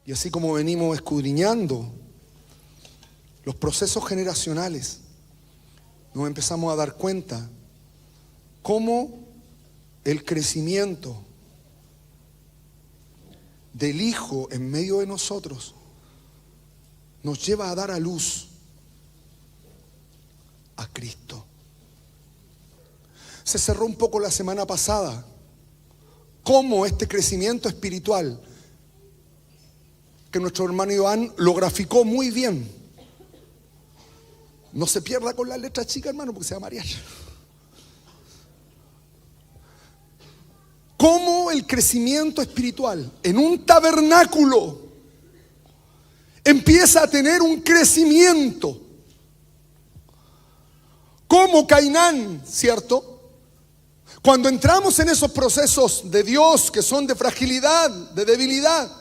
Y así como venimos escudriñando los procesos generacionales, nos empezamos a dar cuenta cómo el crecimiento del Hijo en medio de nosotros nos lleva a dar a luz a Cristo. Se cerró un poco la semana pasada cómo este crecimiento espiritual, que nuestro hermano Iván lo graficó muy bien. No se pierda con la letra chica, hermano, porque se va a marear. Cómo el crecimiento espiritual en un tabernáculo empieza a tener un crecimiento. Como Cainán, ¿cierto? Cuando entramos en esos procesos de Dios que son de fragilidad, de debilidad,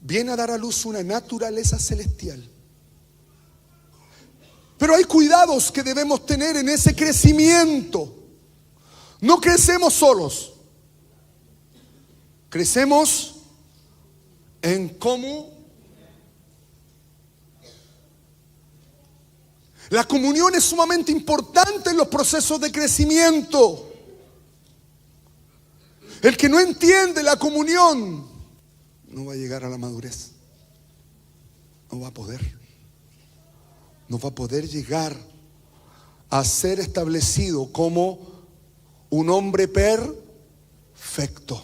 viene a dar a luz una naturaleza celestial. Pero hay cuidados que debemos tener en ese crecimiento. No crecemos solos. Crecemos en común. La comunión es sumamente importante en los procesos de crecimiento. El que no entiende la comunión no va a llegar a la madurez. No va a poder. No va a poder llegar a ser establecido como un hombre perfecto.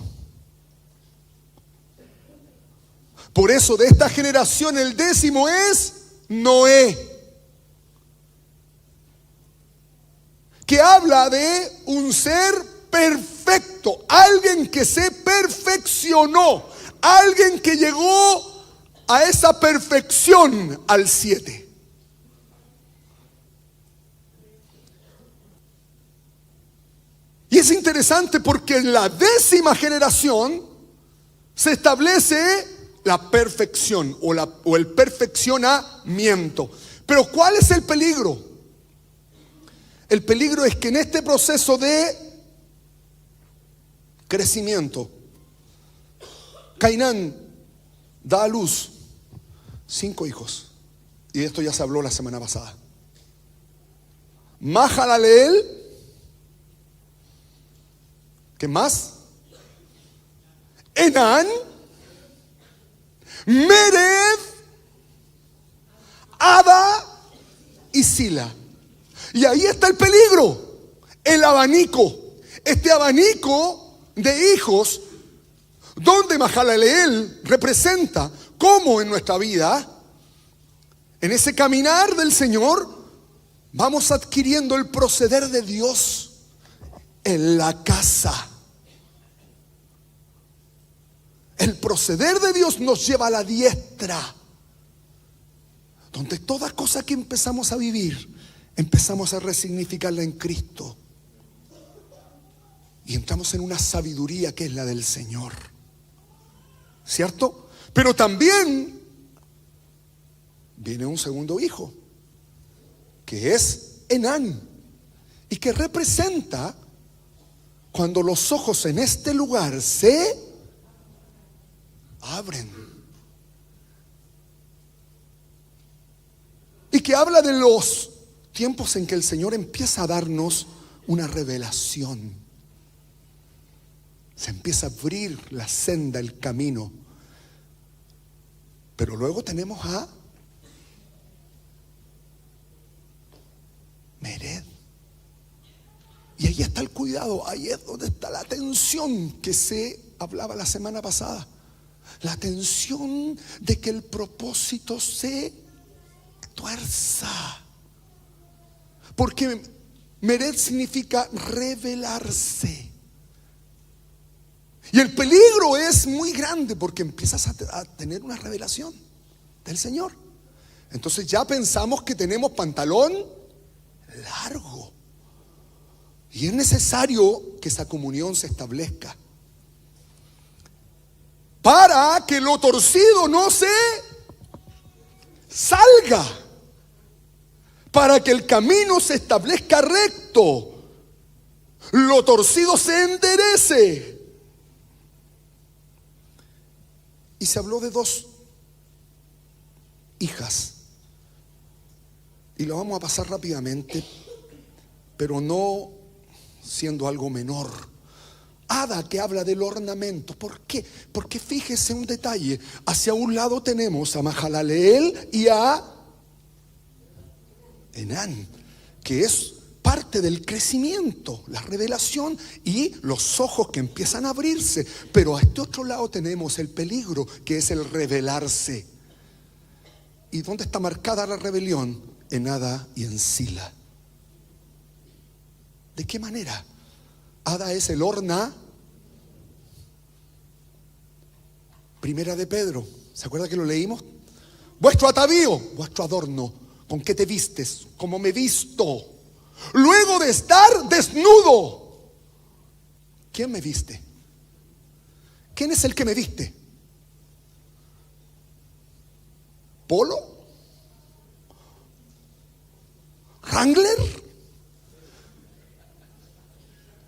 Por eso de esta generación el 10º es Noé, que habla de un ser perfecto, alguien que se perfeccionó, alguien que llegó a esa perfección al 7. Y es interesante porque en la 10ª generación se establece la perfección o el perfeccionamiento. Pero ¿cuál es el peligro? El peligro es que en este proceso de crecimiento, Cainán da a luz 5 hijos. Y de esto ya se habló la semana pasada. Mahalaleel, ¿qué más? Enán, Mered, Ada y Sila. Y ahí está el peligro, el abanico, este abanico de hijos, donde Mahalaleel representa cómo en nuestra vida, en ese caminar del Señor, vamos adquiriendo el proceder de Dios en la casa. El proceder de Dios nos lleva a la diestra, donde toda cosa que empezamos a vivir, empezamos a resignificarla en Cristo. Y entramos en una sabiduría que es la del Señor, ¿cierto? Pero también viene un segundo hijo, que es Enán, y que representa cuando los ojos en este lugar se abren. Y que habla de los tiempos en que el Señor empieza a darnos una revelación. Se empieza a abrir la senda, el camino. Pero luego tenemos a Mered. Y ahí está el cuidado, ahí es donde está la tensión que se hablaba la semana pasada. La tensión de que el propósito se tuerza. Porque Mered significa revelarse. Y el peligro es muy grande porque empiezas a tener una revelación del Señor. Entonces ya pensamos que tenemos pantalón largo. Y es necesario que esa comunión se establezca para que lo torcido no se salga, para que el camino se establezca recto, lo torcido se enderece. Y se habló de 2 hijas. Y lo vamos a pasar rápidamente, pero no siendo algo menor. Ada, que habla del ornamento. ¿Por qué? Porque fíjese un detalle. Hacia un lado tenemos a Mahalaleel y a Enán, que es parte del crecimiento, la revelación y los ojos que empiezan a abrirse. Pero a este otro lado tenemos el peligro, que es el revelarse. ¿Y dónde está marcada la rebelión? En Ada y en Sila. ¿De qué manera? Ada es el orna. Primera de Pedro, ¿se acuerda que lo leímos? Vuestro atavío, vuestro adorno, ¿con qué te vistes? ¿Cómo me visto? Luego de estar desnudo. ¿Quién me viste? ¿Quién es el que me viste? ¿Polo? ¿Wrangler?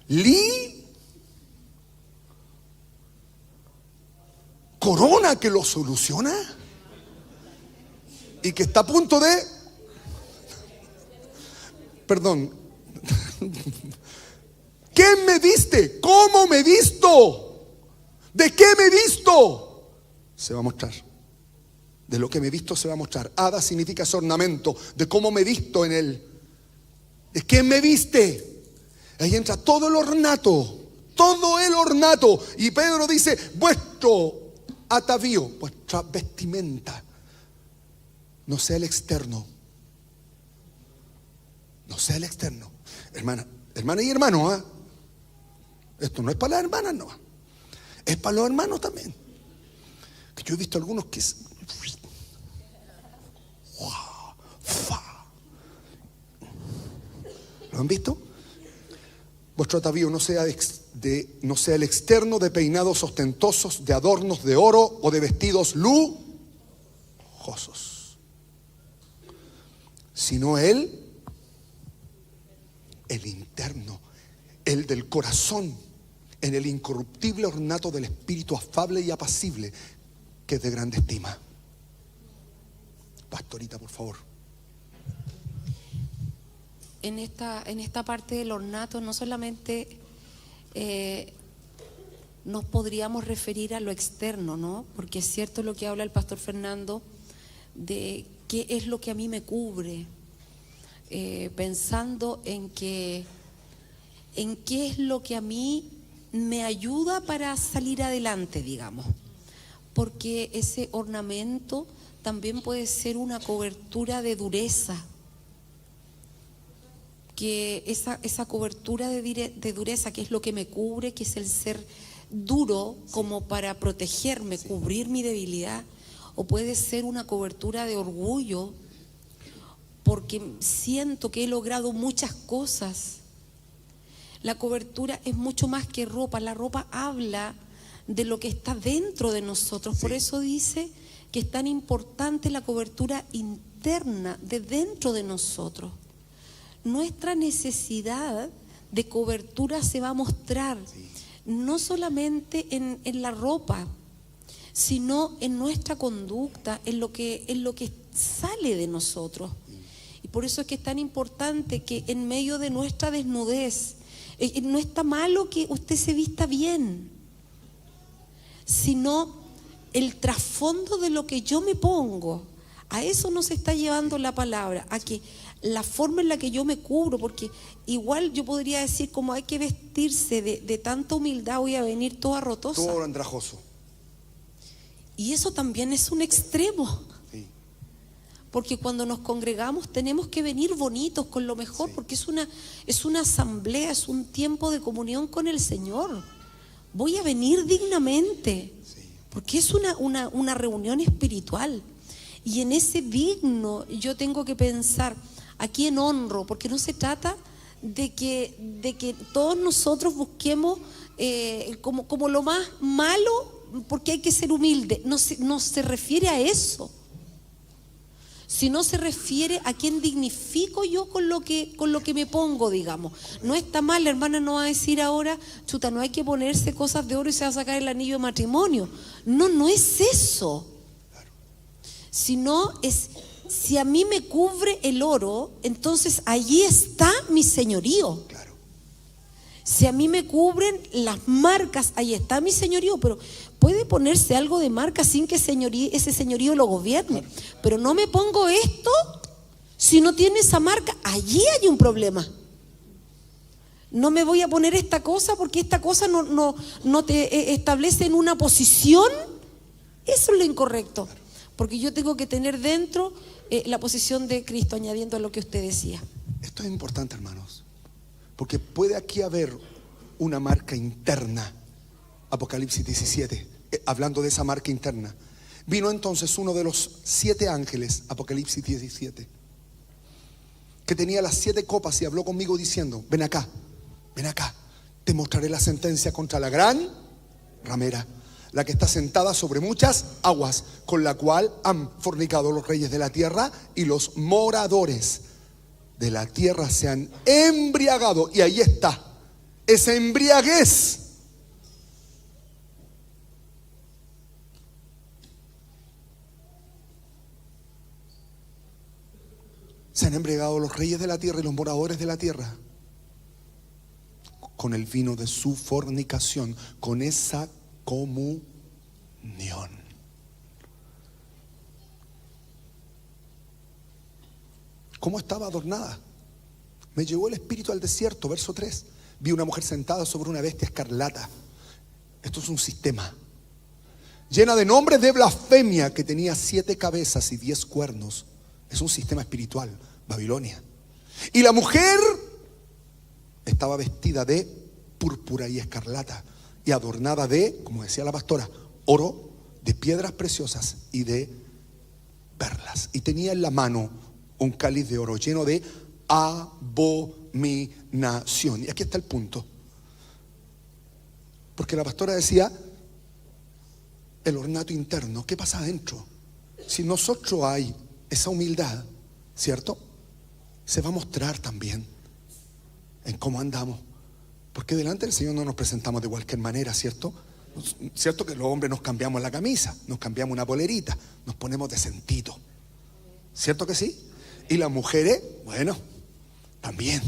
¿Lee? ¿Corona, que lo soluciona? Y que está a punto de... Perdón. ¿Quién me viste? ¿Cómo me visto? ¿De qué me visto? Se va a mostrar. De lo que me he visto se va a mostrar. Ada significa ese ornamento, de cómo me he visto en él. ¿De quién me viste? Ahí entra todo el ornato, todo el ornato. Y Pedro dice, vuestro atavío, vuestra vestimenta, no sea el externo. No sea el externo. Hermana y hermano, ¿eh? Esto no es para las hermanas, no. Es para los hermanos también. Que yo he visto algunos que es... ¿Lo han visto? Vuestro atavío no sea el externo de peinados ostentosos, de adornos de oro o de vestidos lujosos, sino el interno, el del corazón, en el incorruptible ornato del espíritu afable y apacible, que es de grande estima. Pastorita, por favor. En esta parte del ornato no solamente nos podríamos referir a lo externo, ¿no? Porque es cierto lo que habla el pastor Fernando de qué es lo que a mí me cubre, pensando en qué es lo que a mí me ayuda para salir adelante, digamos, porque ese ornamento también puede ser una cobertura de dureza, que esa cobertura de dureza, que es lo que me cubre, que es el ser duro como para protegerme, cubrir mi debilidad, o puede ser una cobertura de orgullo, porque siento que he logrado muchas cosas. La cobertura es mucho más que ropa. La ropa habla de lo que está dentro de nosotros. Por eso dice que es tan importante la cobertura interna de dentro de nosotros. Nuestra necesidad de cobertura se va a mostrar no solamente en la ropa, sino en nuestra conducta, en lo que sale de nosotros. Y por eso es que es tan importante que en medio de nuestra desnudez, no está malo que usted se vista bien, sino el trasfondo de lo que yo me pongo. A eso nos está llevando la palabra, a que la forma en la que yo me cubro, porque igual yo podría decir, como hay que vestirse de tanta humildad, voy a venir toda rotosa. Todo andrajoso. Y eso también es un extremo. Sí. Porque cuando nos congregamos tenemos que venir bonitos, con lo mejor, porque es una asamblea, es un tiempo de comunión con el Señor. Voy a venir dignamente, porque es una reunión espiritual. Y en ese digno yo tengo que pensar, ¿a quién honro? Porque no se trata de que todos nosotros busquemos como lo más malo, porque hay que ser humilde. No se refiere a eso, sino se refiere a quién dignifico yo con lo que me pongo, digamos. No está mal, la hermana no va a decir ahora, chuta, no hay que ponerse cosas de oro y se va a sacar el anillo de matrimonio. No es eso. sino es, si a mí me cubre el oro, entonces allí está mi señorío. Claro. Si a mí me cubren las marcas, ahí está mi señorío. Pero puede ponerse algo de marca sin que ese señorío lo gobierne. Claro. Pero no me pongo esto si no tiene esa marca. Allí hay un problema. No me voy a poner esta cosa porque esta cosa no te establece en una posición. Eso es lo incorrecto. Porque yo tengo que tener dentro la posición de Cristo, añadiendo a lo que usted decía. Esto es importante, hermanos. Porque puede aquí haber una marca interna. Apocalipsis 17, hablando de esa marca interna. Vino entonces uno de los 7 ángeles, Apocalipsis 17, que tenía las 7 copas y habló conmigo diciendo: ven acá, te mostraré la sentencia contra la gran ramera, la que está sentada sobre muchas aguas, con la cual han fornicado los reyes de la tierra, y los moradores de la tierra se han embriagado. Y ahí está esa embriaguez. Se han embriagado los reyes de la tierra y los moradores de la tierra con el vino de su fornicación, con esa comunión. ¿Cómo estaba adornada? Me llevó el espíritu al desierto, verso 3. Vi una mujer sentada sobre una bestia escarlata. Esto es un sistema, llena de nombres de blasfemia, que tenía 7 cabezas y 10 cuernos. Es un sistema espiritual, Babilonia. Y la mujer estaba vestida de púrpura y escarlata, y adornada de, como decía la pastora, oro, de piedras preciosas y de perlas. Y tenía en la mano un cáliz de oro lleno de abominación. Y aquí está el punto. Porque la pastora decía, el ornato interno, ¿qué pasa adentro? Si nosotros hay esa humildad, ¿cierto? Se va a mostrar también en cómo andamos. Porque delante del Señor no nos presentamos de cualquier manera, ¿cierto? Cierto que los hombres nos cambiamos la camisa, nos cambiamos una polerita, nos ponemos decentito, ¿cierto que sí? Y las mujeres, bueno, también.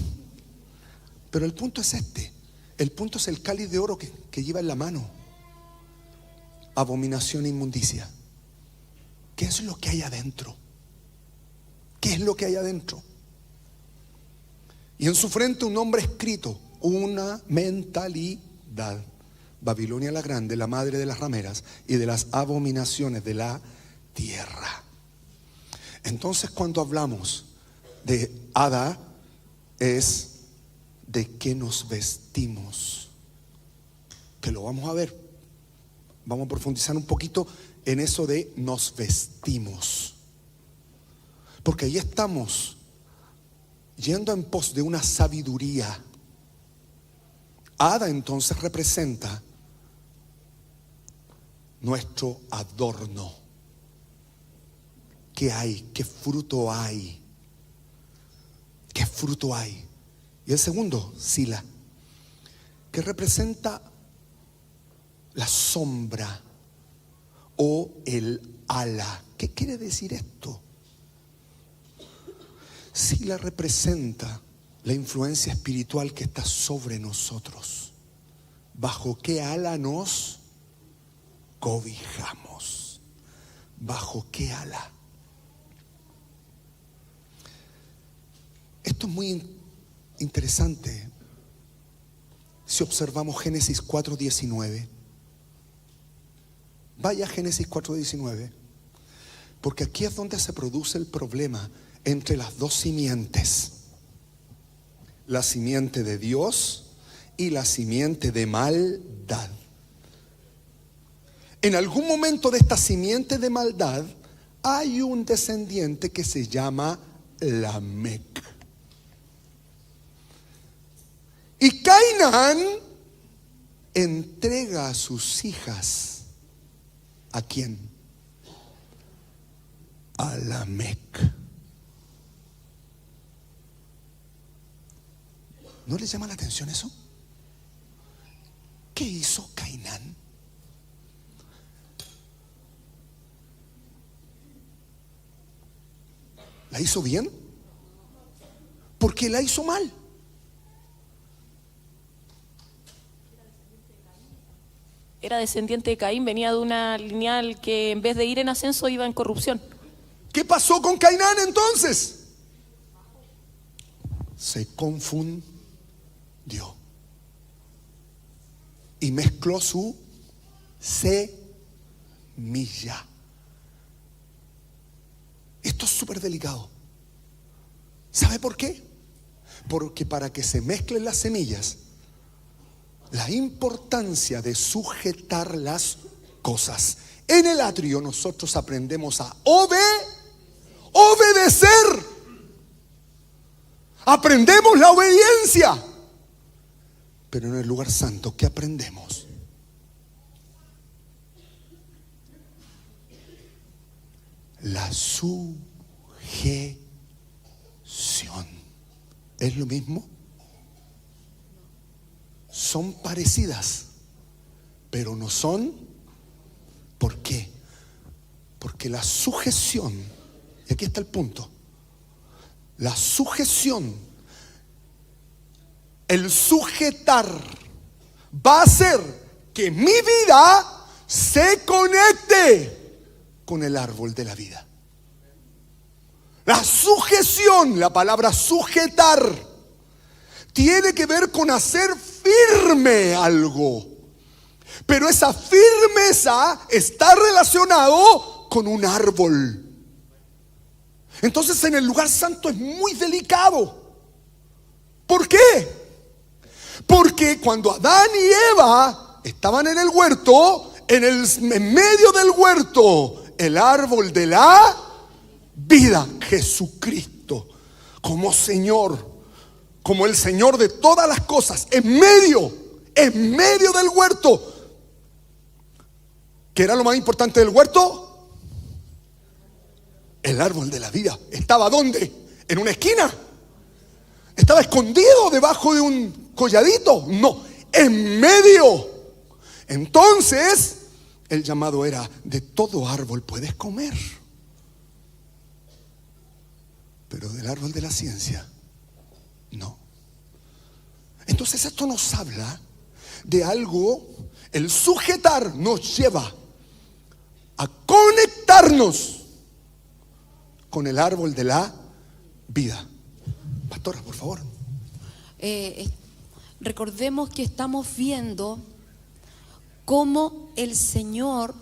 Pero el punto es este. El punto es el cáliz de oro que lleva en la mano. Abominación e inmundicia. ¿Qué es lo que hay adentro? ¿Qué es lo que hay adentro? Y en su frente un nombre escrito, una mentalidad. Babilonia la grande, la madre de las rameras y de las abominaciones de la tierra. Entonces, cuando hablamos de Ada, es de qué nos vestimos, que lo vamos a ver. Vamos a profundizar un poquito en eso de nos vestimos, porque ahí estamos yendo en pos de una sabiduría. Ada entonces representa nuestro adorno. ¿Qué hay? ¿Qué fruto hay? ¿Qué fruto hay? Y el segundo, Sila, que representa la sombra o el ala. ¿Qué quiere decir esto? Sila representa la influencia espiritual que está sobre nosotros. ¿Bajo qué ala nos cobijamos? ¿Bajo qué ala? Esto es muy interesante si observamos Génesis 4:19. Vaya a Génesis 4:19, porque aquí es donde se produce el problema entre las dos simientes: la simiente de Dios y la simiente de maldad. En algún momento de esta simiente de maldad hay un descendiente que se llama Lamec. Y Cainán entrega a sus hijas, ¿a quién? A Lamec. ¿No les llama la atención eso? ¿Qué hizo Cainán? ¿La hizo bien? ¿Por qué la hizo mal? Era descendiente de Caín, venía de una lineal que en vez de ir en ascenso iba en corrupción. ¿Qué pasó con Cainán entonces? Se confundió y mezcló su semilla. Esto es súper delicado. ¿Sabe por qué? Porque para que se mezclen las semillas, la importancia de sujetar las cosas. En el atrio nosotros aprendemos a obedecer. Aprendemos la obediencia. Pero en el lugar santo, ¿qué aprendemos? La sujeción. ¿Es lo mismo? Son parecidas, pero no son. ¿Por qué? Porque la sujeción, y aquí está el punto, la sujeción, el sujetar, va a hacer que mi vida se conecte con el árbol de la vida. La sujeción, la palabra sujetar, tiene que ver con hacer firme algo. Pero esa firmeza está relacionado con un árbol. Entonces en el lugar santo es muy delicado. ¿Por qué? Porque cuando Adán y Eva estaban en el huerto, en medio del huerto, el árbol de la vida, Jesucristo, como Señor, como el Señor de todas las cosas, en medio del huerto. ¿Qué era lo más importante del huerto? El árbol de la vida. ¿Estaba dónde? ¿En una esquina? ¿Estaba escondido debajo de un colladito? No, en medio. Entonces, el llamado era: de todo árbol puedes comer, pero del árbol de la ciencia no. Entonces esto nos habla de algo. El sujetar nos lleva a conectarnos con el árbol de la vida. Pastora, por favor. Recordemos que estamos viendo cómo el Señor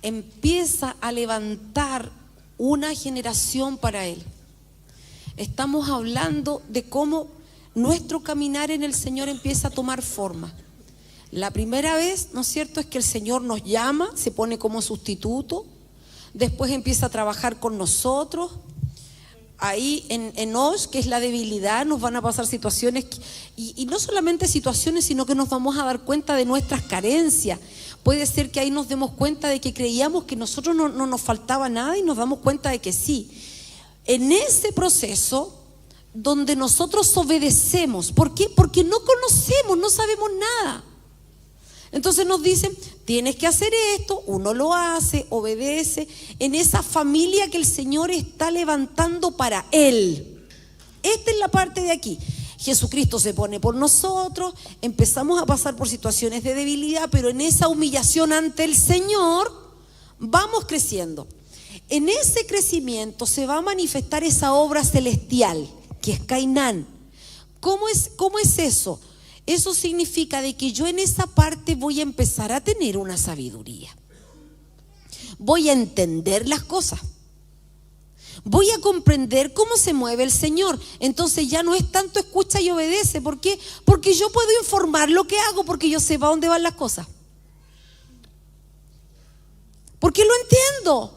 empieza a levantar una generación para Él. Estamos hablando de cómo nuestro caminar en el Señor empieza a tomar forma. La primera vez, ¿no es cierto?, es que el Señor nos llama, se pone como sustituto, después empieza a trabajar con nosotros. Ahí en Osh, que es la debilidad, nos van a pasar situaciones y no solamente situaciones, sino que nos vamos a dar cuenta de nuestras carencias. Puede ser que ahí nos demos cuenta de que creíamos que nosotros no nos faltaba nada y nos damos cuenta de que sí. En ese proceso donde nosotros obedecemos, ¿por qué? Porque no conocemos, no sabemos nada. Entonces nos dicen, tienes que hacer esto, uno lo hace, obedece, en esa familia que el Señor está levantando para Él. Esta es la parte de aquí. Jesucristo se pone por nosotros, empezamos a pasar por situaciones de debilidad, pero en esa humillación ante el Señor vamos creciendo. En ese crecimiento se va a manifestar esa obra celestial, que es Cainán. ¿Cómo es eso? Eso significa de que yo en esa parte voy a empezar a tener una sabiduría. Voy a entender las cosas. Voy a comprender cómo se mueve el Señor. Entonces ya no es tanto escucha y obedece. ¿Por qué? Porque yo puedo informar lo que hago, porque yo sé para dónde van las cosas. Porque lo entiendo.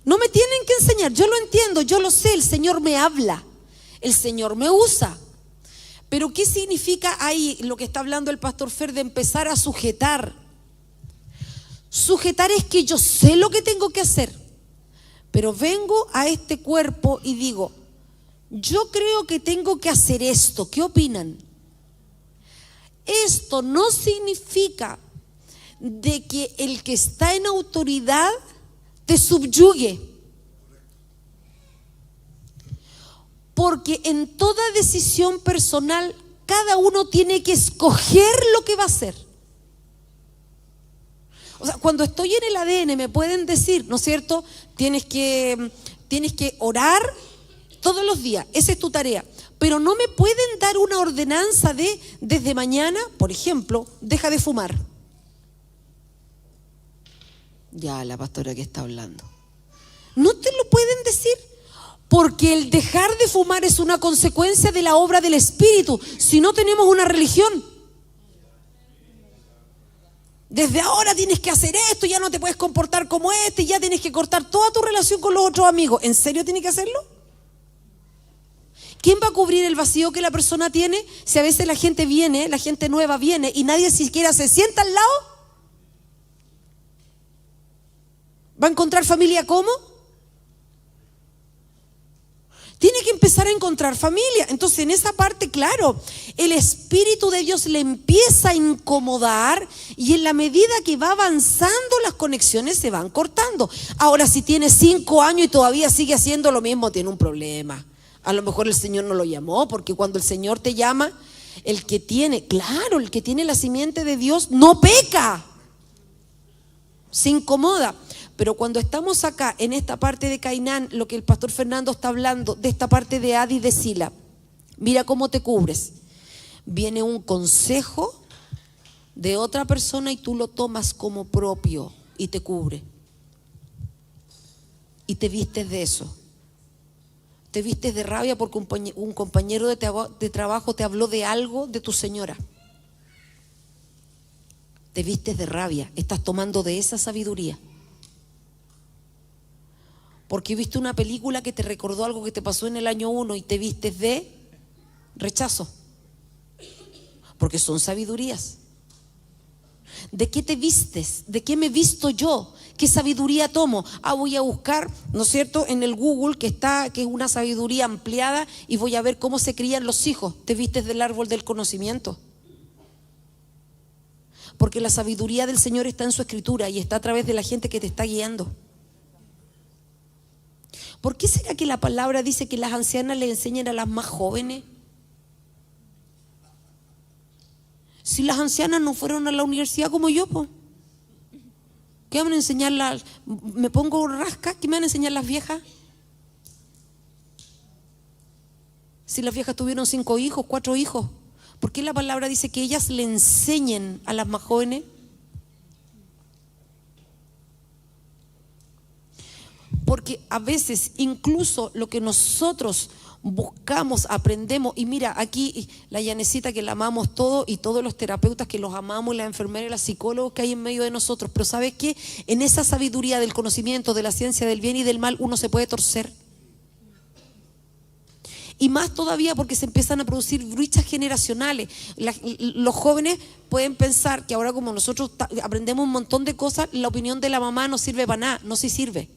No me tienen que enseñar, yo lo entiendo, yo lo sé, el Señor me habla, el Señor me usa. Pero ¿qué significa ahí lo que está hablando el pastor Fer de empezar a sujetar? Sujetar es que yo sé lo que tengo que hacer, pero vengo a este cuerpo y digo, yo creo que tengo que hacer esto, ¿qué opinan? Esto no significa de que el que está en autoridad te subyugue. Porque en toda decisión personal, cada uno tiene que escoger lo que va a hacer. O sea, cuando estoy en el ADN me pueden decir, ¿no es cierto? Tienes que orar todos los días, esa es tu tarea. Pero no me pueden dar una ordenanza de, desde mañana, por ejemplo, deja de fumar. Ya la pastora que está hablando. No te lo pueden decir, porque el dejar de fumar es una consecuencia de la obra del Espíritu. Si no tenemos una religión, desde ahora tienes que hacer esto, ya no te puedes comportar como este, ya tienes que cortar toda tu relación con los otros amigos. ¿En serio tiene que hacerlo? ¿Quién va a cubrir el vacío que la persona tiene? Si a veces la gente viene, la gente nueva viene y nadie siquiera se sienta al lado. ¿Va a encontrar familia cómo? Tiene que empezar a encontrar familia. Entonces, en esa parte, claro, el Espíritu de Dios le empieza a incomodar y en la medida que va avanzando, las conexiones se van cortando. Ahora, si tiene 5 años y todavía sigue haciendo lo mismo, tiene un problema. A lo mejor el Señor no lo llamó, porque cuando el Señor te llama, el que tiene la simiente de Dios no peca, se incomoda. Pero cuando estamos acá, en esta parte de Cainán, lo que el pastor Fernando está hablando, de esta parte de Adi y de Sila, mira cómo te cubres. Viene un consejo de otra persona y tú lo tomas como propio y te cubre. Y te vistes de eso. Te vistes de rabia porque un compañero de trabajo te habló de algo de tu señora. Te vistes de rabia, estás tomando de esa sabiduría. Porque viste una película que te recordó algo que te pasó en el año 1 y te vistes de rechazo. Porque son sabidurías. ¿De qué te vistes? ¿De qué me visto yo? ¿Qué sabiduría tomo? Voy a buscar, ¿no es cierto?, en el Google que es una sabiduría ampliada y voy a ver cómo se crían los hijos. Te vistes del árbol del conocimiento. Porque la sabiduría del Señor está en su escritura y está a través de la gente que te está guiando. ¿Por qué será que la palabra dice que las ancianas le enseñan a las más jóvenes? Si las ancianas no fueron a la universidad como yo, pues, ¿qué van a enseñar me pongo rasca? ¿Qué me van a enseñar las viejas? Si las viejas tuvieron 5 hijos, 4 hijos, ¿por qué la palabra dice que ellas le enseñen a las más jóvenes? Porque a veces incluso lo que nosotros buscamos, aprendemos, y mira, aquí la Yanecita que la amamos todo y todos los terapeutas que los amamos, y las enfermeras y los psicólogos que hay en medio de nosotros, pero ¿sabes qué? En esa sabiduría del conocimiento, de la ciencia del bien y del mal, uno se puede torcer. Y más todavía porque se empiezan a producir brechas generacionales. Los jóvenes pueden pensar que ahora como nosotros aprendemos un montón de cosas, la opinión de la mamá no sirve para nada, no sí sirve.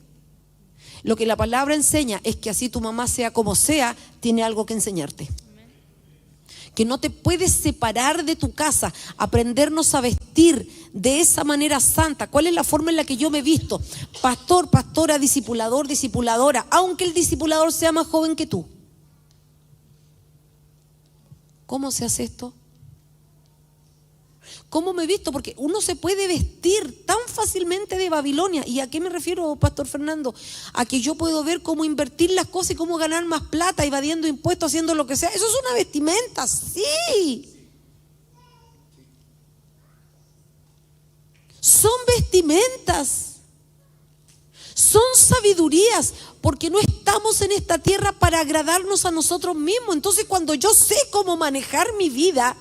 Lo que la palabra enseña es que así tu mamá sea como sea, tiene algo que enseñarte. Que no te puedes separar de tu casa, aprendernos a vestir de esa manera santa. ¿Cuál es la forma en la que yo me he visto? Pastor, pastora, discipulador, discipuladora, aunque el discipulador sea más joven que tú. ¿Cómo se hace esto? ¿Cómo me he visto? Porque uno se puede vestir tan fácilmente de Babilonia. ¿Y a qué me refiero, Pastor Fernando? A que yo puedo ver cómo invertir las cosas y cómo ganar más plata, evadiendo impuestos, haciendo lo que sea. Eso es una vestimenta, sí. Son vestimentas. Son sabidurías, porque no estamos en esta tierra para agradarnos a nosotros mismos. Entonces, cuando yo sé cómo manejar mi vida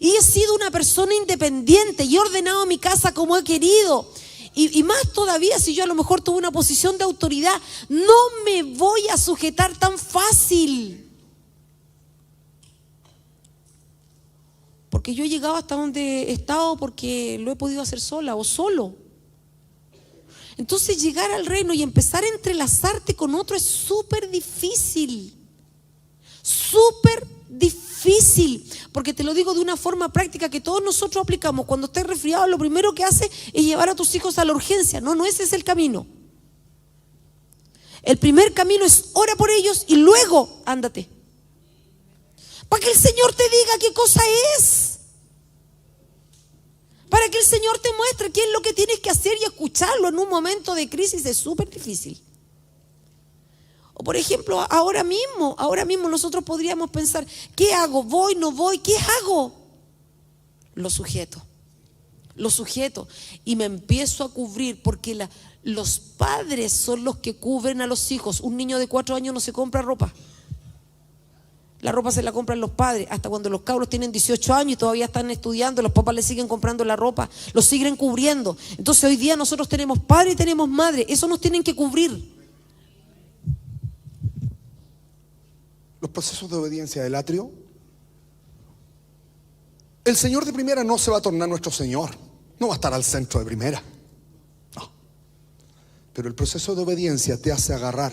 y he sido una persona independiente y he ordenado mi casa como he querido, y más todavía si yo a lo mejor tuve una posición de autoridad, no me voy a sujetar tan fácil. Porque yo he llegado hasta donde he estado porque lo he podido hacer sola o solo. Entonces llegar al reino y empezar a entrelazarte con otro es súper difícil. Súper difícil. Porque te lo digo de una forma práctica que todos nosotros aplicamos. Cuando estés resfriado, lo primero que haces es llevar a tus hijos a la urgencia. No, ese es el camino. El primer camino es ora por ellos y luego ándate. Para que el Señor te diga qué cosa es. Para que el Señor te muestre qué es lo que tienes que hacer y escucharlo en un momento de crisis es súper difícil. O por ejemplo, ahora mismo nosotros podríamos pensar, ¿qué hago? ¿Voy, no voy? ¿Qué hago? Lo sujeto y me empiezo a cubrir, porque los padres son los que cubren a los hijos. Un niño de 4 años no se compra ropa. La ropa se la compran los padres. Hasta cuando los cabros tienen 18 años y todavía están estudiando, los papás les siguen comprando la ropa, los siguen cubriendo. Entonces hoy día nosotros tenemos padre y tenemos madre. Eso nos tienen que cubrir. Los procesos de obediencia del atrio. El Señor de primera no se va a tornar nuestro Señor. No va a estar al centro de primera. No. Pero el proceso de obediencia te hace agarrar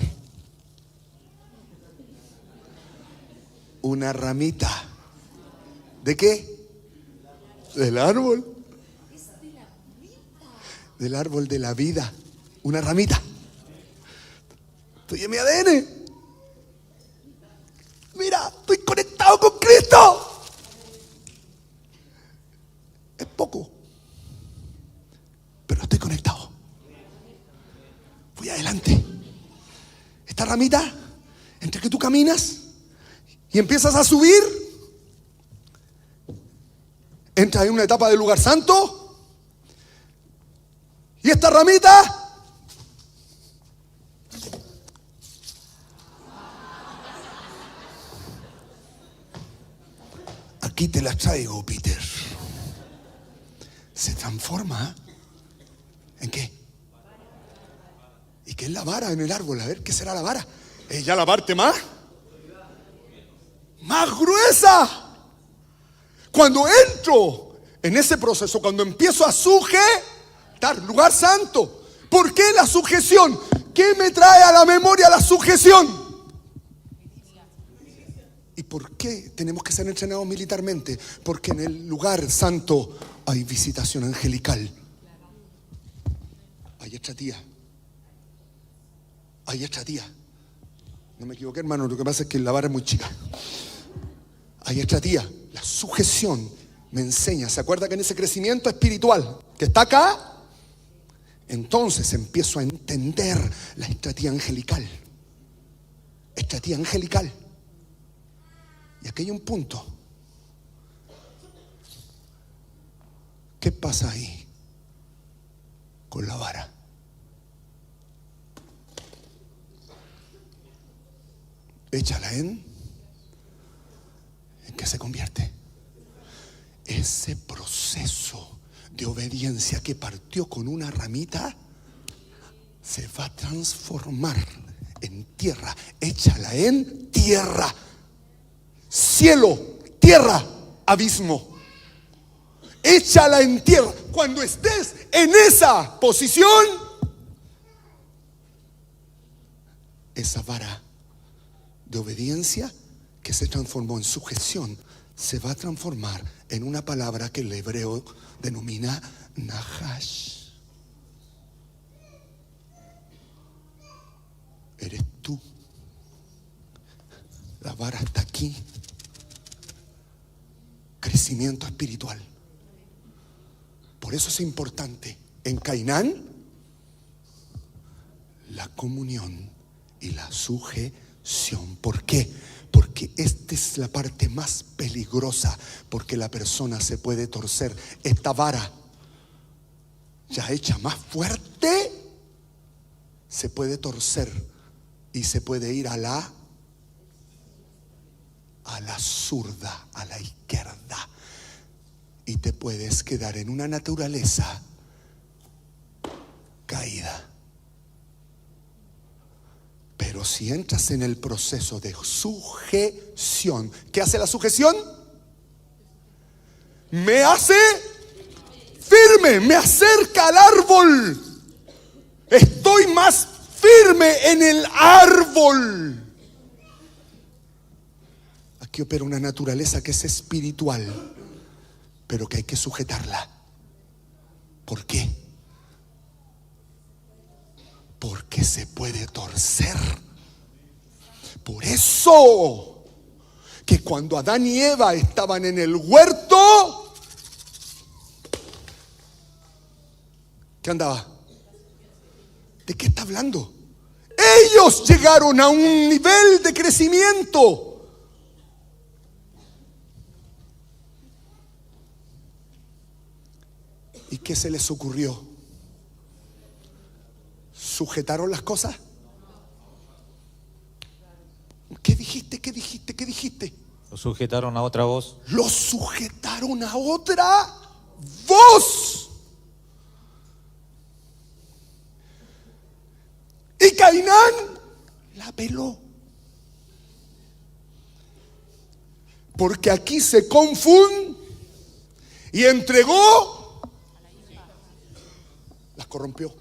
una ramita. ¿De qué? Del árbol. Del árbol de la vida. Una ramita. Estoy en mi ADN. Mira, estoy conectado con Cristo. Es poco, pero estoy conectado. Voy adelante. Esta ramita, entre que tú caminas y empiezas a subir, entras en una etapa del lugar santo. Y esta ramita aquí te la traigo, Peter. Se transforma ¿en qué? ¿Y qué es la vara en el árbol? A ver, ¿qué será la vara? ¿Es ya la parte más gruesa? Cuando entro en ese proceso, cuando empiezo a sujetar, lugar santo. ¿Por qué la sujeción? ¿Qué me trae a la memoria la sujeción? ¿Y por qué tenemos que ser entrenados militarmente? Porque en el lugar santo hay visitación angelical. Hay estratía. Hay estratía. No me equivoqué, hermano, lo que pasa es que la vara es muy chica. Hay estratía. La sujeción me enseña. ¿Se acuerda que en ese crecimiento espiritual que está acá? Entonces empiezo a entender la estratía angelical. Estratía angelical. Y aquí hay un punto. ¿Qué pasa ahí con la vara? Échala ¿en qué se convierte? Ese proceso de obediencia que partió con una ramita se va a transformar en tierra. Échala en tierra. Cielo, tierra, abismo. Échala en tierra. Cuando estés en esa posición, esa vara de obediencia que se transformó en sujeción se va a transformar en una palabra que el hebreo denomina Nahash. Eres tú. La vara está aquí. Crecimiento espiritual. Por eso es importante en Cainán la comunión y la sujeción. ¿Por qué? Porque esta es la parte más peligrosa, porque la persona se puede torcer. Esta vara ya hecha más fuerte se puede torcer y se puede ir a la zurda, a la izquierda, y te puedes quedar en una naturaleza caída. Pero si entras en el proceso de sujeción, ¿qué hace la sujeción? Me hace firme, me acerca al árbol. Estoy más firme en el árbol. Aquí opera una naturaleza que es espiritual, pero que hay que sujetarla. ¿Por qué? Porque se puede torcer. Por eso que cuando Adán y Eva estaban en el huerto, ¿qué andaba? ¿De qué está hablando? Ellos llegaron a un nivel de crecimiento. ¿Y qué se les ocurrió? ¿Sujetaron las cosas? ¿Qué dijiste? ¿Qué dijiste? ¿Qué dijiste? Lo sujetaron a otra voz. Lo sujetaron a otra voz. Y Cainán la peló. Porque aquí se confundió y entregó, las corrompió.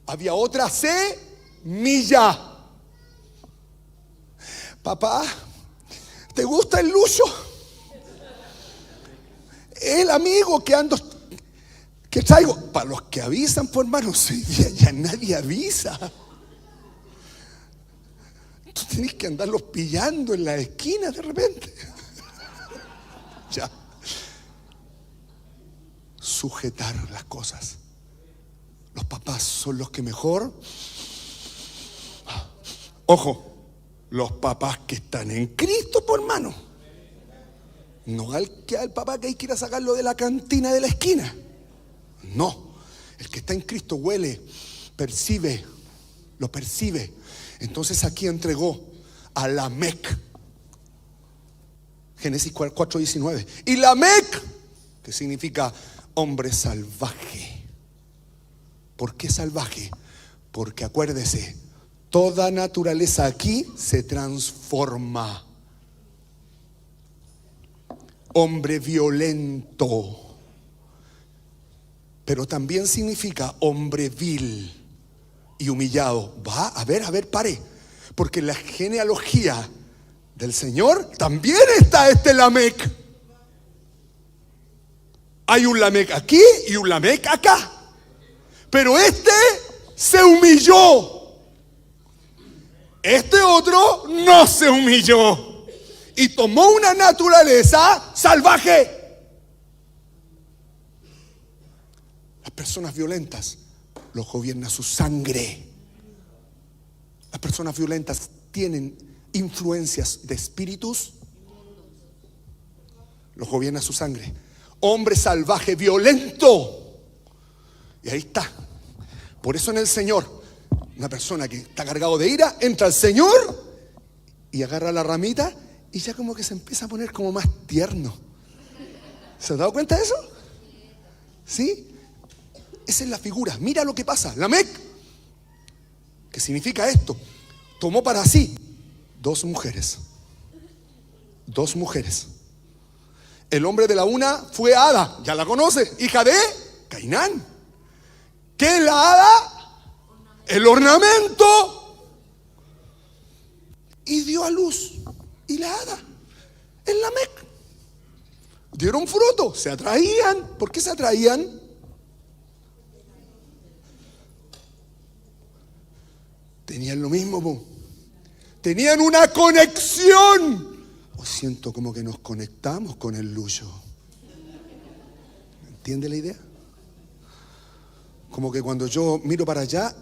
Había otra semilla. Papá, ¿te gusta el Lucho? El amigo que ando, que traigo. Para los que avisan, pues hermanos, hoy día ya nadie avisa. Tú tenés que andarlos pillando en la esquina de repente. Ya. Sujetar las cosas. Los papás son los que mejor. Ojo. Los papás que están en Cristo, por hermano. No al papá que hay que ir a sacarlo de la cantina de la esquina. No. El que está en Cristo huele, percibe, lo percibe. Entonces aquí entregó a Lamec. Génesis 4:19. Y Lamec, que significa hombre salvaje. ¿Por qué salvaje? Porque acuérdese, toda naturaleza aquí se transforma. Hombre violento. Pero también significa hombre vil y humillado. Va, a ver, pare. Porque en la genealogía del Señor también está este Lamec. Hay un Lamec aquí y un Lamec acá. Pero este se humilló. Este otro no se humilló y tomó una naturaleza salvaje. Las personas violentas los gobierna su sangre. Las personas violentas tienen influencias de espíritus, los gobierna su sangre. Hombre salvaje, violento. Y ahí está. Por eso en el Señor, una persona que está cargado de ira, entra al Señor y agarra la ramita y ya como que se empieza a poner como más tierno. ¿Se han dado cuenta de eso? ¿Sí? Esa es la figura. Mira lo que pasa. Lamec, que significa esto, tomó para sí dos mujeres. Dos mujeres. El hombre de la una fue Ada, ya la conoce, hija de Cainán. ¿Qué es la Ada? El ornamento. Y dio a luz. Y la Ada, el Lamec. Dieron fruto, se atraían. ¿Por qué se atraían? Tenían lo mismo, po. Tenían una conexión. Siento como que nos conectamos con el Lucho. ¿Entiende la idea? Como que cuando yo miro para allá,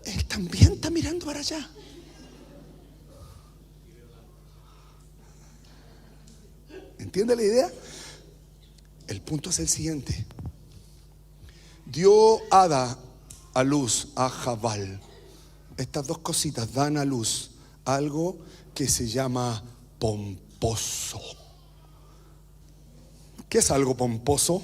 él también está mirando para allá. ¿Entiende la idea? El punto es el siguiente. Dio Ada a luz a Jabal. Estas dos cositas dan a luz algo que se llama pomposo. ¿Qué es algo pomposo?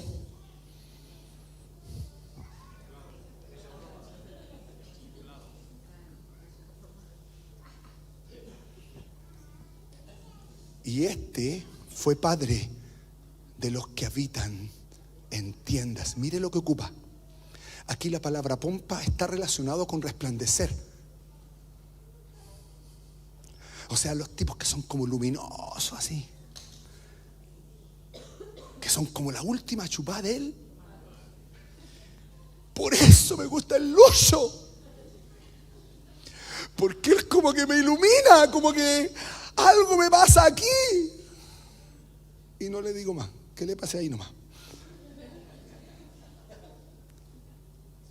Y este fue padre de los que habitan en tiendas. Mire lo que ocupa. Aquí la palabra pompa está relacionado con resplandecer. O sea, los tipos que son como luminosos así. Que son como la última chupada de él. Por eso me gusta el Lucho. Porque él como que me ilumina, como que algo me pasa aquí. Y no le digo más, que le pase ahí nomás.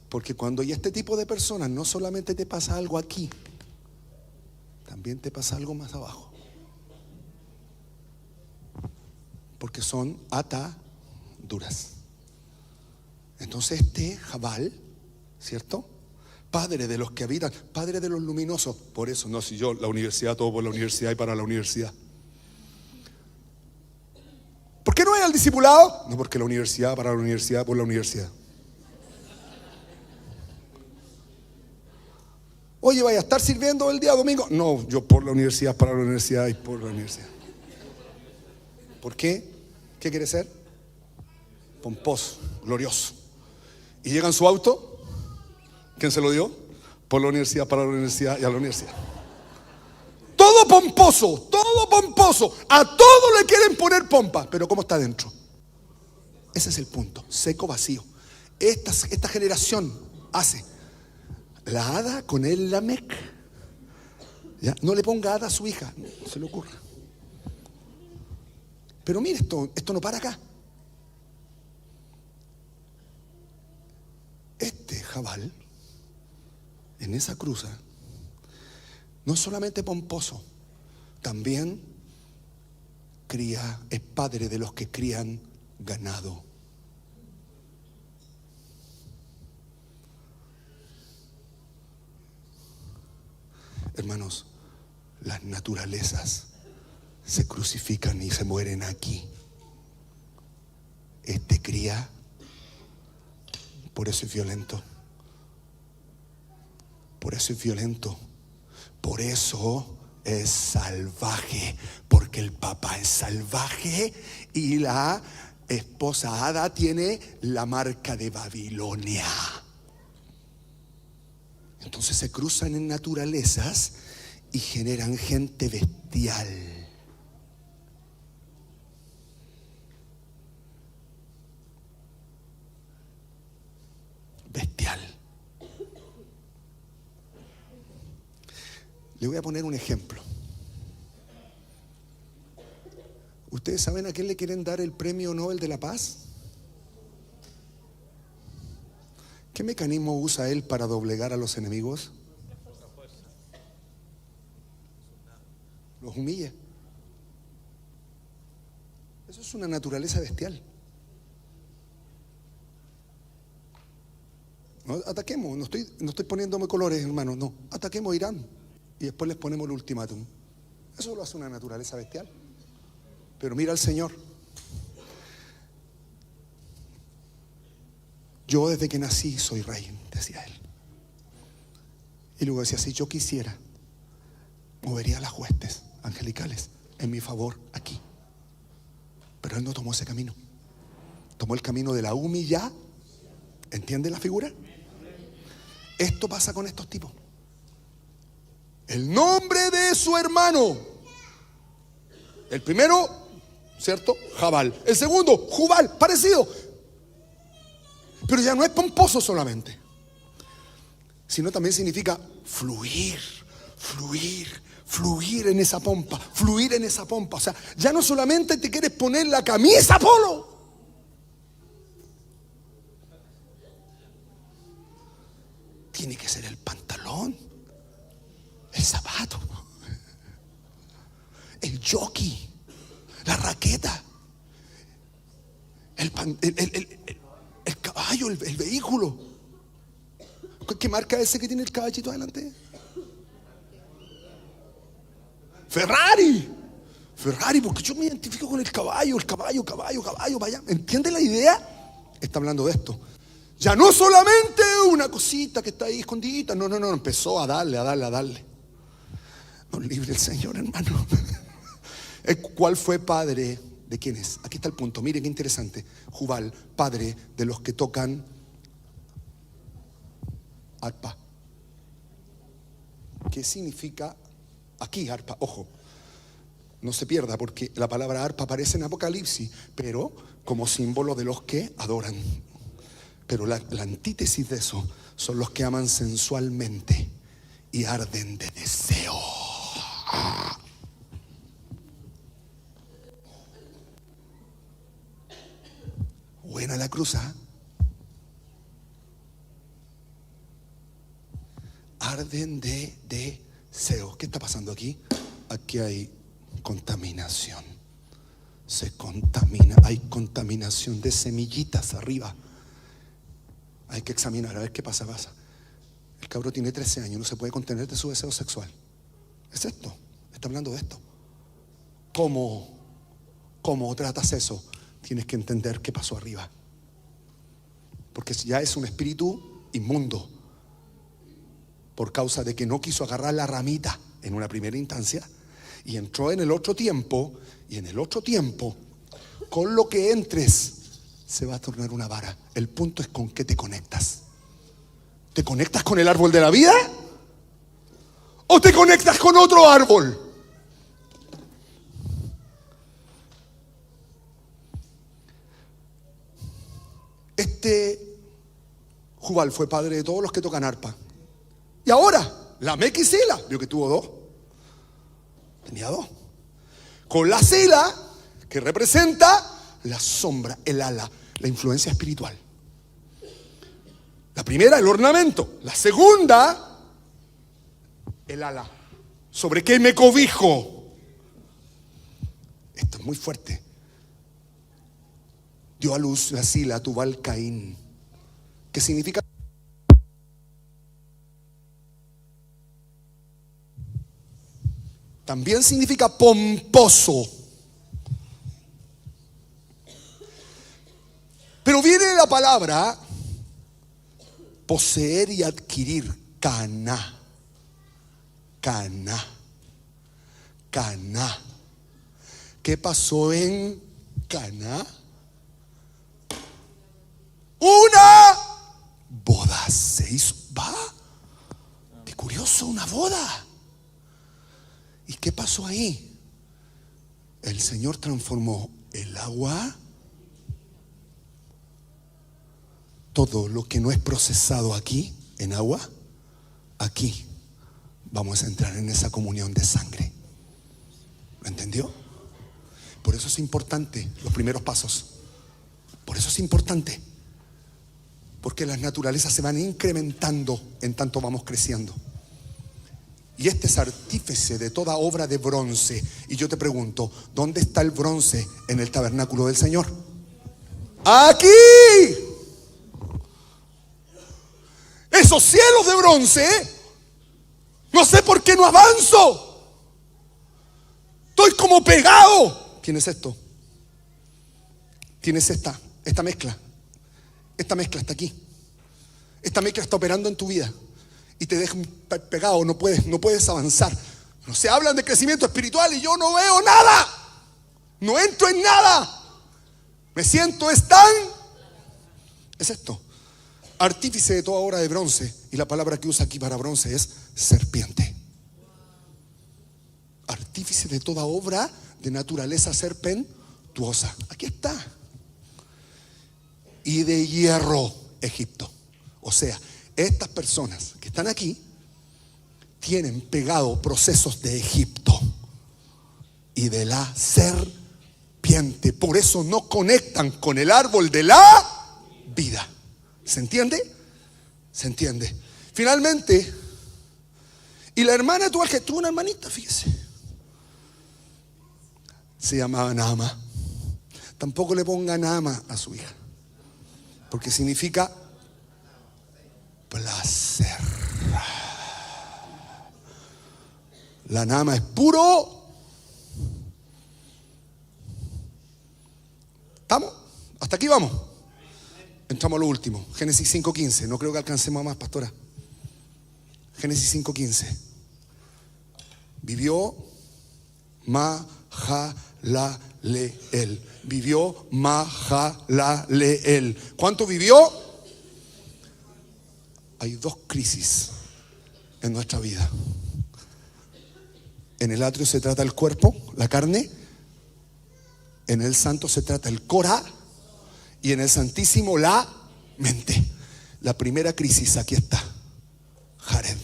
Porque cuando hay este tipo de personas, no solamente te pasa algo aquí, también te pasa algo más abajo. Porque son ataduras. Entonces este Jabal, ¿cierto? Padre de los que habitan, padre de los luminosos. Por eso, no, si yo, la universidad, todo por la universidad y para la universidad. ¿Por qué no hay al discipulado? No, porque la universidad, para la universidad, por la universidad. Oye, ¿vaya a estar sirviendo el día domingo? No, yo por la universidad, para la universidad y por la universidad. ¿Por qué? ¿Qué quiere ser? Pomposo, glorioso. Y llega en su auto. ¿Quién se lo dio? Por la universidad, para la universidad y a la universidad. Todo pomposo, todo pomposo. A todo le quieren poner pompa. Pero ¿cómo está dentro? Ese es el punto. Seco, vacío. Esta generación hace la hada con el Lamec. ¿Ya? No le ponga hada a su hija, no se le ocurra. Pero mire, esto no para acá. Este Jabal, en esa cruza, no es solamente pomposo, también es padre de los que crían ganado. Hermanos, las naturalezas se crucifican y se mueren aquí. Este cría, por eso es violento. Por eso es violento. Por eso es salvaje. Porque el papá es salvaje y la esposa hada tiene la marca de Babilonia. Entonces se cruzan en naturalezas y generan gente bestial. Bestial. Le voy a poner un ejemplo. ¿Ustedes saben a quién le quieren dar el premio Nobel de la Paz? ¿Qué mecanismo usa él para doblegar a los enemigos? Los humilla. Eso es una naturaleza bestial. No, ataquemos, no estoy poniéndome colores, hermano, no. Ataquemos a Irán y después les ponemos el ultimátum. Eso lo hace una naturaleza bestial. Pero mira al Señor. Yo desde que nací soy rey, decía él. Y luego decía, si yo quisiera, movería las huestes angelicales en mi favor aquí. Pero él no tomó ese camino. Tomó el camino de la humillación. ¿Entiende la figura? Esto pasa con estos tipos. El nombre de su hermano. El primero, ¿cierto? Jabal. El segundo, Jubal, parecido. Pero ya no es pomposo solamente, sino también significa fluir, fluir, fluir en esa pompa, fluir en esa pompa. O sea, ya no solamente te quieres poner la camisa polo. Tiene que ser el pantalón, el zapato, el jockey, la raqueta, el caballo, el vehículo. ¿Qué marca es ese que tiene el caballito adelante? Ferrari, porque yo me identifico con el caballo, vaya. ¿Entiende la idea? Está hablando de esto. Ya no solamente una cosita que está ahí escondidita. No, empezó a darle. Nos libre el Señor, hermano. ¿Cuál fue padre de quiénes? Aquí está el punto, miren qué interesante. Jubal, padre de los que tocan arpa. ¿Qué significa aquí arpa? Ojo, no se pierda porque la palabra arpa aparece en Apocalipsis, pero como símbolo de los que adoran. Pero la antítesis de eso son los que aman sensualmente y arden de deseo. para la cruz, ¿ah? Arden de deseos. ¿Qué está pasando aquí? Aquí hay contaminación. Se contamina, hay contaminación de semillitas arriba. Hay que examinar a ver qué pasa. El cabro tiene 13 años, no se puede contener de su deseo sexual. Es esto, está hablando de esto. ¿Cómo tratas eso? Tienes que entender qué pasó arriba. Porque ya es un espíritu inmundo, por causa de que no quiso agarrar la ramita en una primera instancia y entró en el otro tiempo, y en el otro tiempo, con lo que entres, se va a tornar una vara. El punto es con qué te conectas. ¿Te conectas con el árbol de la vida? ¿O te conectas con otro árbol? Jubal fue padre de todos los que tocan arpa. Y ahora, la Mequisila, vio que tuvo dos. Tenía dos. Con la Sila, que representa la sombra, el ala, la influencia espiritual. La primera, el ornamento. La segunda, el ala. ¿Sobre qué me cobijo? Esto es muy fuerte. Dio a luz la Sila, Tubal Caín. ¿Qué significa? También significa pomposo. Pero viene la palabra poseer y adquirir. Caná. Caná. Caná. ¿Qué pasó en Caná? Una boda se hizo. ¿Va? Qué curioso, una boda. ¿Y qué pasó ahí? El Señor transformó el agua, todo lo que no es procesado aquí, en agua, aquí vamos a entrar en esa comunión de sangre. ¿Lo entendió? Por eso es importante los primeros pasos. Por eso es importante. Porque las naturalezas se van incrementando en tanto vamos creciendo. Y este es artífice de toda obra de bronce. Y yo te pregunto, ¿dónde está el bronce en el tabernáculo del Señor? ¡Aquí! Esos cielos de bronce, no sé por qué no avanzo. Estoy como pegado. ¿Tienes esto? Tienes esta mezcla. Esta mezcla está aquí. Esta mezcla está operando en tu vida y te deja pegado, no puedes avanzar. No se hablan de crecimiento espiritual y yo no veo nada. No entro en nada. Me siento es esto. Artífice de toda obra de bronce. Y la palabra que usa aquí para bronce es serpiente. Artífice de toda obra de naturaleza serpentuosa. Aquí está. Y de hierro, Egipto. O sea, estas personas que están aquí tienen pegado procesos de Egipto y de la serpiente. Por eso no conectan con el árbol de la vida. ¿Se entiende? Se entiende. Finalmente, y la hermana tuvo una hermanita, fíjese. Se llamaba Naama. Tampoco le ponga Naama a su hija, porque significa placer. La Naama es puro. ¿Estamos? Hasta aquí vamos. Entramos a lo último. Génesis 5:15. No creo que alcancemos a más, pastora. Génesis 5:15. Vivió Mahalaleel. Vivió Mahalaleel. ¿Cuánto vivió? Hay dos crisis en nuestra vida. En el atrio se trata el cuerpo, la carne. En el santo se trata el cora. Y en el santísimo la mente. La primera crisis, aquí está. Jared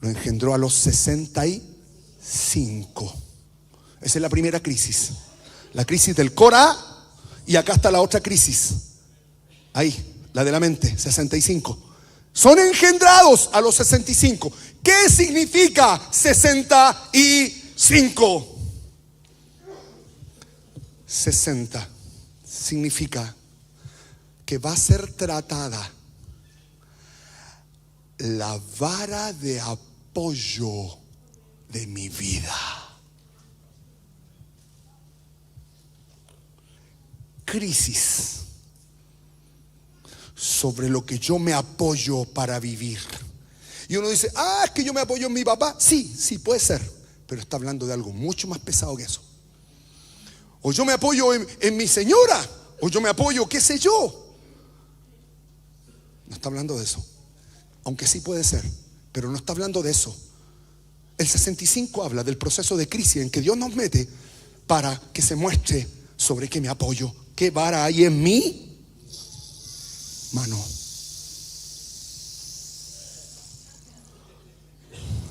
lo engendró a los 65. Esa es la primera crisis. La crisis del cora Y acá está la otra crisis. Ahí, la de la mente, 65. Son engendrados a los 65. ¿Qué significa 65? 60 significa que va a ser tratada la vara de apoyo de mi vida. Crisis sobre lo que yo me apoyo para vivir. Y uno dice, es que yo me apoyo en mi papá. Sí, sí puede ser, pero está hablando de algo mucho más pesado que eso. O yo me apoyo en mi señora, o yo me apoyo, qué sé yo. No está hablando de eso. Aunque sí puede ser, pero no está hablando de eso. El 65 habla del proceso de crisis en que Dios nos mete para que se muestre sobre qué me apoyo, qué vara hay en mi mano.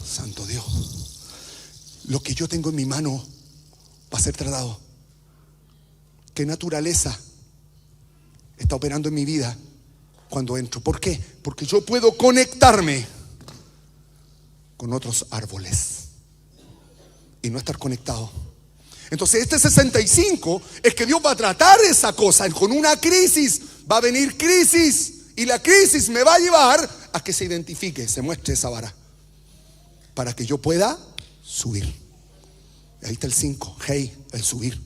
Santo Dios, lo que yo tengo en mi mano va a ser tratado. ¿Qué naturaleza está operando en mi vida cuando entro? ¿Por qué? Porque yo puedo conectarme con otros árboles y no estar conectado. Entonces este 65 es que Dios va a tratar esa cosa con una crisis. Va a venir crisis y la crisis me va a llevar a que se identifique, se muestre esa vara para que yo pueda subir. Ahí está el 5, el subir.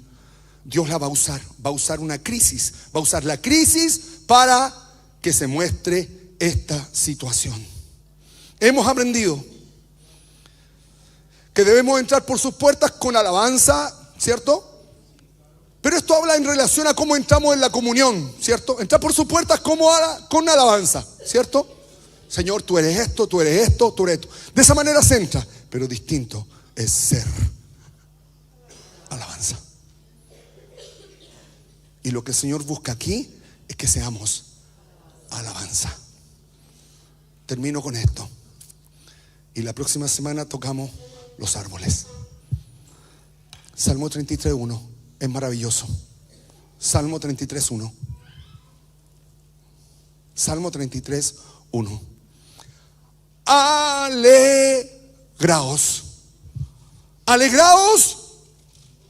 Dios la va a usar una crisis, va a usar la crisis para que se muestre esta situación. Hemos aprendido que debemos entrar por sus puertas con alabanza, ¿cierto? Pero esto habla en relación a cómo entramos en la comunión, ¿cierto? Entrar por sus puertas con alabanza, ¿cierto? Señor, tú eres esto, tú eres esto, tú eres esto. De esa manera se entra, pero distinto es ser alabanza. Y lo que el Señor busca aquí es que seamos alabanza. Termino con esto. Y la próxima semana tocamos los árboles. Salmo 33:1 es maravilloso. Salmo 33:1. Salmo 33:1. Alegraos. Alegraos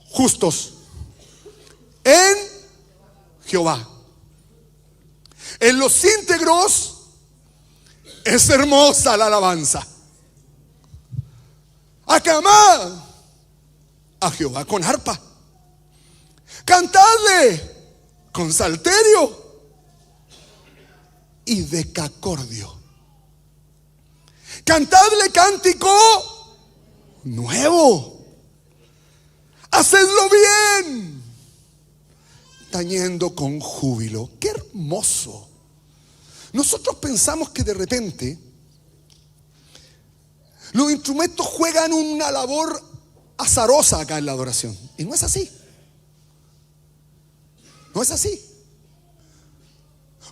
justos en Jehová. En los íntegros es hermosa la alabanza. Aclamad a Jehová con arpa. Cantadle con salterio y decacordio. Cantadle cántico nuevo. Hacedlo bien, tañendo con júbilo. ¡Qué hermoso! Nosotros pensamos que de repente los instrumentos juegan una labor azarosa acá en la adoración. Y no es así. No es así.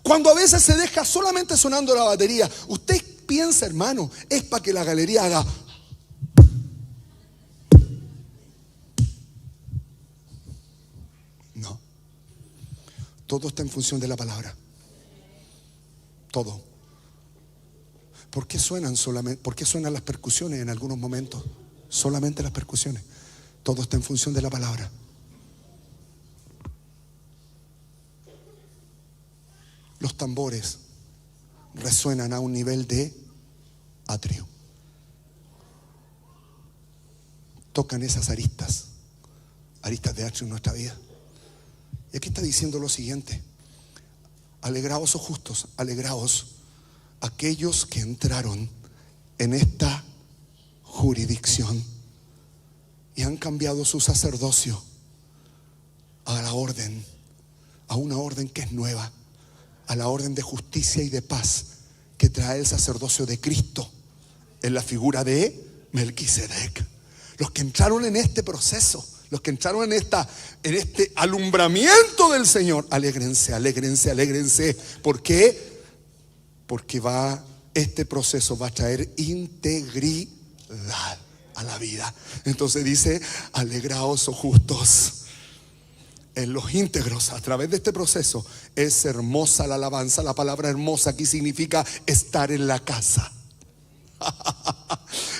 Cuando a veces se deja solamente sonando la batería, usted piensa, hermano, es para que la galería haga. No. Todo está en función de la palabra. Todo. ¿Por qué suenan solamente? ¿Por qué suenan las percusiones en algunos momentos? Solamente las percusiones. Todo está en función de la palabra. Los tambores resuenan a un nivel de atrio. Tocan esas aristas de atrio en nuestra vida. Y aquí está diciendo lo siguiente: alegraos, oh justos, alegraos aquellos que entraron en esta jurisdicción y han cambiado su sacerdocio a la orden, a una orden que es nueva, a la orden de justicia y de paz que trae el sacerdocio de Cristo en la figura de Melquisedec. Los que entraron en este proceso, los que entraron en este alumbramiento del Señor, alégrense, alégrense, alégrense. ¿Por qué? Porque este proceso va a traer integridad a la vida. Entonces dice: alegraos, oh justos, en los íntegros, a través de este proceso, es hermosa la alabanza. La palabra hermosa aquí significa estar en la casa.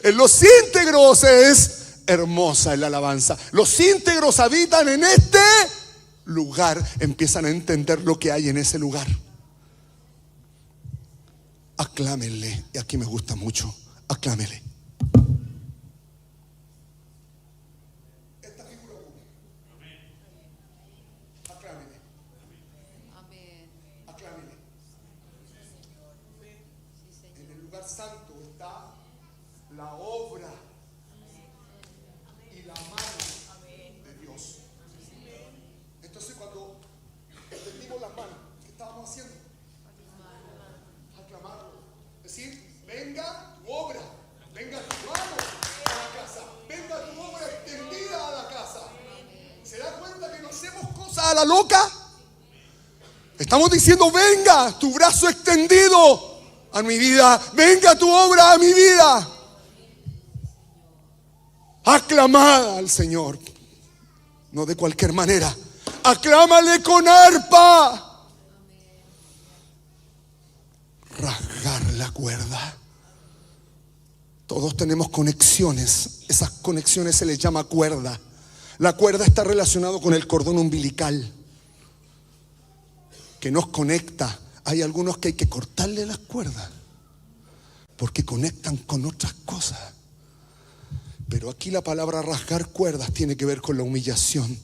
En los íntegros es hermosa la alabanza. Los íntegros habitan en este lugar, empiezan a entender lo que hay en ese lugar. Aclámenle, y aquí me gusta mucho, aclámenle. Esta figura 1. Aclámenle. Aclámenle. En el lugar santo está la obra y la mano de Dios. Entonces, cuando extendimos las manos, ¿qué estábamos haciendo? Aclamarlo. Es decir, venga tu obra, venga tu mano a la casa, venga tu obra extendida a la casa. ¿Se da cuenta que no hacemos cosas a la loca? Estamos diciendo, venga tu brazo extendido a mi vida, venga tu obra a mi vida. Aclamada al Señor, no de cualquier manera. Aclámale con arpa. Rasgar la cuerda. Todos tenemos conexiones. Esas conexiones se les llama cuerda. La cuerda está relacionada con el cordón umbilical que nos conecta. Hay algunos que hay que cortarle las cuerdas porque conectan con otras cosas. Pero aquí la palabra rasgar cuerdas tiene que ver con la humillación.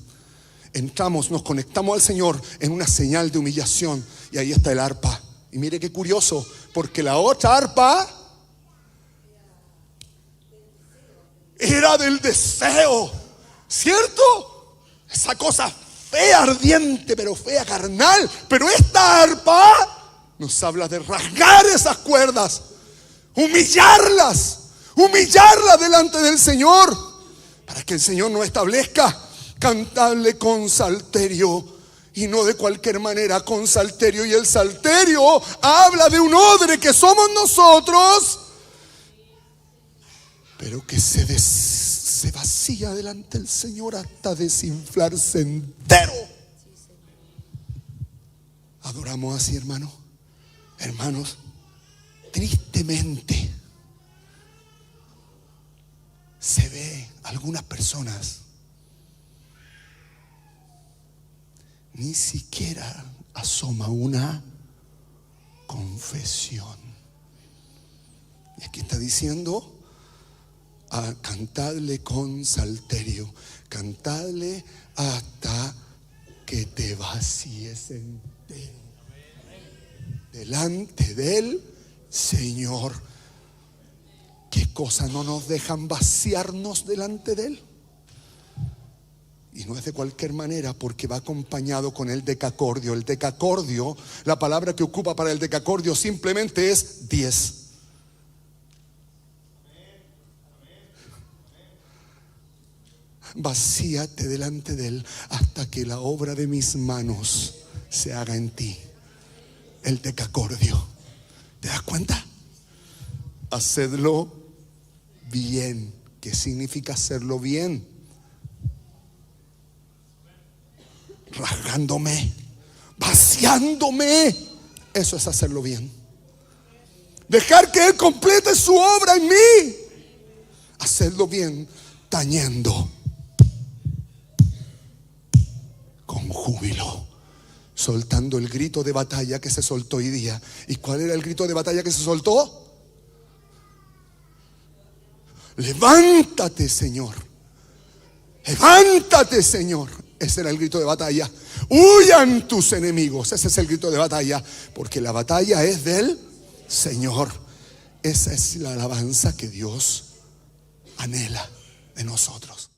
Entramos, nos conectamos al Señor en una señal de humillación, y ahí está el arpa. Y mire qué curioso, porque la otra arpa era del deseo, ¿cierto? Esa cosa fea, ardiente, pero fea, carnal. Pero esta arpa nos habla de rasgar esas cuerdas, humillarlas delante del Señor, para que el Señor nos establezca. Cantarle con salterio, y no de cualquier manera, con salterio. Y el salterio habla de un odre que somos nosotros, pero que se vacía delante del Señor hasta desinflarse entero. Adoramos así, hermano. Hermanos, tristemente se ve algunas personas ni siquiera asoma una confesión. Y aquí está diciendo, cantadle con salterio, cantadle hasta que te vacíes entero delante del Señor. ¿Qué cosas no nos dejan vaciarnos delante de Él? Y no es de cualquier manera, porque va acompañado con el decacordio. El decacordio, la palabra que ocupa para el decacordio simplemente es 10. Vacíate delante de Él hasta que la obra de mis manos se haga en ti. El decacordio. ¿Te das cuenta? Hacedlo bien. ¿Qué significa hacerlo bien? Rasgándome, vaciándome. Eso es hacerlo bien. Dejar que Él complete su obra en mí. Hacerlo bien, tañendo con júbilo, soltando el grito de batalla que se soltó hoy día. ¿Y cuál era el grito de batalla que se soltó? Levántate, Señor. Levántate, Señor. Ese era el grito de batalla. Huyan tus enemigos. Ese es el grito de batalla, porque la batalla es del Señor. Esa es la alabanza que Dios anhela de nosotros.